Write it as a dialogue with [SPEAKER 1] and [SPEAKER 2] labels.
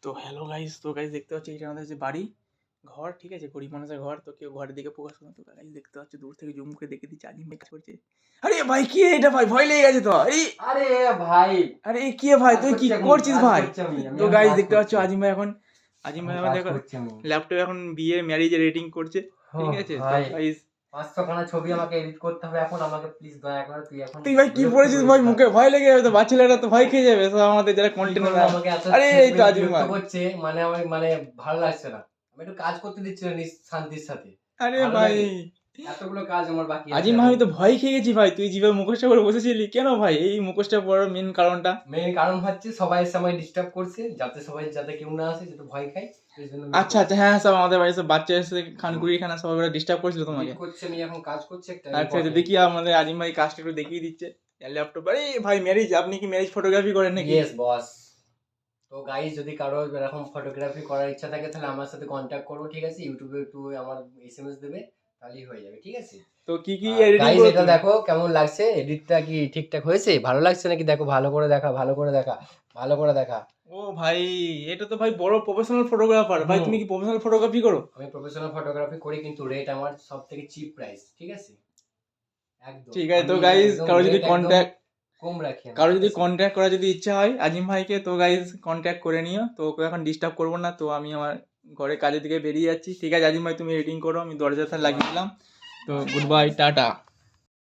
[SPEAKER 1] তো hello guys, দেখতে পাচ্ছি এটা আমাদের যে বাড়ি ঘর, ঠিক আছে, গরিব মানুষের ঘর। তো কেউ ঘরের দিকে ফোকাস করে না। তো গাইস দেখতে পাচ্ছি দূর থেকে জুম করে দেখে দিচ্ছি আজিম ভাই কাজ করছে। আরে ভাই কি এটা ভাই, ভয় লেগে গেছে তো।
[SPEAKER 2] আরে ভাই,
[SPEAKER 1] আরে কি ভাই তুই কি করছিস ভাই? তো গাইস দেখতে পাচ্ছ আজিম ভাই এখন দেখো ল্যাপটপে এখন বিয়ে ম্যারেজ রেটিং করছে, ঠিক আছে। তো গাইস
[SPEAKER 2] 500 খানা ছবি আমাকে এডিট করতে হবে এখন, আমাকে প্লিজ দয়া করে তুই এখন
[SPEAKER 1] তুই ভাই কি পড়েছিস ভাই? মুখে ভয় লেগে যাবে তো, বাচ্চারা তো ভয় খেয়ে যাবে সব আমাদের যারা কন্টেন্ট।
[SPEAKER 2] আমাকে এত
[SPEAKER 1] আরে এই তো আজিম ভাই
[SPEAKER 2] করছে, মানে আমি মানে ভালো লাগছে না। আমি একটু কাজ করতে দিচ্ছি না শান্তির সাথে।
[SPEAKER 1] আরে ভাই
[SPEAKER 2] এতগুলো কাজ আমার বাকি আছে।
[SPEAKER 1] আজিম ভাই আমি তো ভয় খেয়ে গেছি ভাই, তুই যেভাবে মুখোশটা পরে বসেছিলি কেন ভাই? এই মুখোশটা পরার মেন কারণটা
[SPEAKER 2] হচ্ছে সবাই সময় ডিস্টার্ব করছে, যাতে কেউ না আসে, যাতে ভয় খায়।
[SPEAKER 1] আচ্ছা আচ্ছা, হ্যাঁ সব আমাদের বাড়িতে সব বাচ্চা এসে খানকুড়ি খানা সবাই ওরা ডিস্টার্ব করছিল তোমাকে।
[SPEAKER 2] আমি এখন কাজ করছি একটা।
[SPEAKER 1] আচ্ছা আচ্ছা, দেখি আমাদের আজিম ভাই কাজটা একটু দেখিয়ে দিচ্ছে ল্যাপটপ। আরে ভাই ম্যারেজ, আপনি কি ম্যারেজ ফটোগ্রাফি করেন নাকি?
[SPEAKER 2] Yes boss. তো গাইস যদি কারো এরকম ফটোগ্রাফি করার ইচ্ছা থাকে তাহলে আমার সাথে কন্ট্যাক্ট করো, ঠিক আছে। ইউটিউবে একটু আমার এসএমএস দেবে, তাহলেই হয়ে যাবে, ঠিক আছে।
[SPEAKER 1] তো কি কি এডিটিং
[SPEAKER 2] গাইস
[SPEAKER 1] করো
[SPEAKER 2] এটা
[SPEAKER 1] তুমি?
[SPEAKER 2] দেখো কেমন লাগছে, এডিটটা কি ঠিকঠাক হয়েছে? ভালো লাগছে নাকি দেখো, ভালো করে দেখা, ভালো করে দেখা, ভালো করে দেখা।
[SPEAKER 1] ও ভাই এটা তো ভাই বড় প্রফেশনাল ফটোগ্রাফার ভাই, তুমি কি প্রফেশনাল ফটোগ্রাফি করো?
[SPEAKER 2] আমি প্রফেশনাল ফটোগ্রাফি করি, কিন্তু রেট আমার সবথেকে চিপ প্রাইস, ঠিক আছে। একদম
[SPEAKER 1] ঠিক আছে। তো গাইস কারো যদি কন্ট্যাক্ট করার যদি ইচ্ছা হয় আজিম ভাইকে, তো গাইস কন্ট্যাক্ট করে নিও। তো ওকে এখন ডিস্টার্ব করবো না, তো আমি আমার ঘরে কাজের দিকে বেরিয়ে যাচ্ছি। ঠিক আছে আজিম ভাই, তুমি এডিটিং করো, আমি দরজাটা লাগিয়ে দিলাম। তো গুড বাই, টাটা।